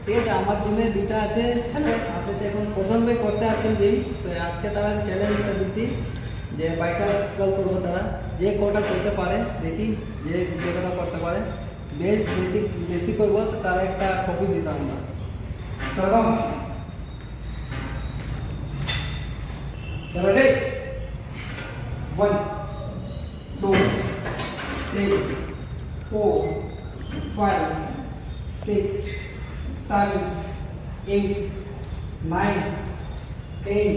ঠিক আছে। আমার জিমে দুটা আছে ছেলে আছে, এখন প্রথমে করতে আসেন জিম, তো আজকে তারা চ্যালেঞ্জ একটা দিছি যে বাইসাইকেল করবো, তারা যে কটা করতে পারে দেখি, যে কটা করতে পারে বেশি বেশি করবো, তো তারা একটা কপি দিতাম আমরা। চলো চলো রে 1 2 3 4 5 6 7 8 9 10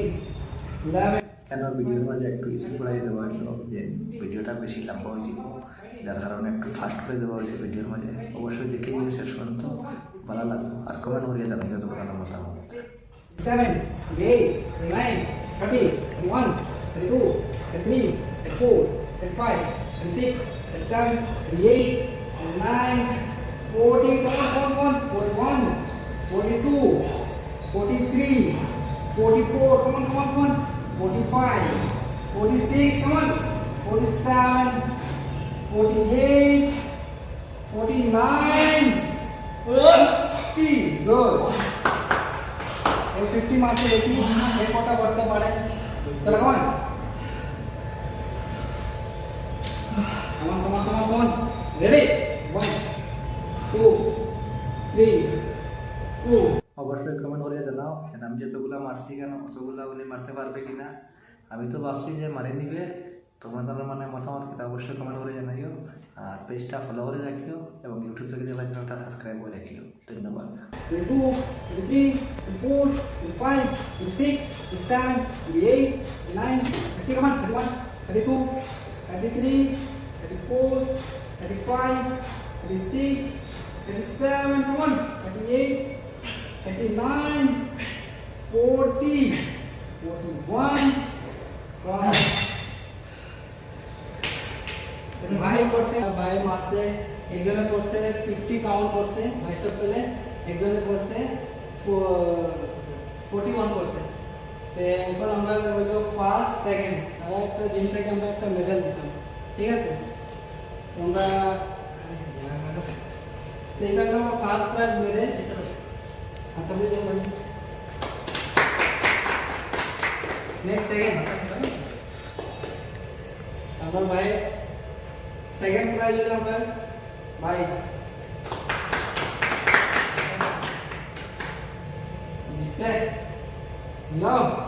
11 কেন ভিডিওর মাঝে একটু স্কিপ করে দেওয়া হয়েছিল যে ভিডিওটা বেশি লম্বা হয়ে যাব, যার কারণে একটু ফাস্ট করে দেওয়া হয়েছে ভিডিওর মাঝে। অবশ্যই দেখে নিয়ে শেষ পর্যন্ত ভালো লাগবে, আর কমেন্ট করিয়ে জানাই যত ভালো মতো। 7 8 9 30 31 32 33 34 35 36 37 38 39 40 come on 41 42 43 44 come on 45 46 come on 47 48 49 50 good 50 marks लेती एक कोटा बढ़ते पड़े। चलो कौन कौन रेडी 1 2 3 2 অবশ্যই কমেন্ট করে জানাও আমি যতগুলো মারছি কেন অতগুলো উনি মারতে পারবে কিনা। আমি তো ভাবছি যে মারে নিবে, তোমাদের মানে মতামত কিন্তু অবশ্যই কমেন্ট করে জানাইও, আর পেজটা ফলো করে রাখিও এবং ইউটিউব থেকে দেখলে চ্যানেলটা সাবস্ক্রাইব করে রাখিও। ধন্যবাদ। 22 23 24 25 26 27 28 29 30 come on 31 32 33 34 35 36 37 come on 38 39 40 41 ভাই করছে, ভাই মারছে, একজনে করছে 50 কাউন্ট করছে বাইসেপ পেলে, একজনে করছে 41 করছে। তো এখন আমরা হইলো ফার্স্ট সেকেন্ড, তারা একটা জিম থেকে আমরা একটা মেডেল দিতাম, ঠিক আছে। তোমরা এইটা আমরা ফার্স্ট প্রাইজ মেরে হাতালে দেবো। নেক্সট সেকেন্ড আমার ভাই সেকেন্ড প্রাইজ হলো আমার ভাই দিছে। No.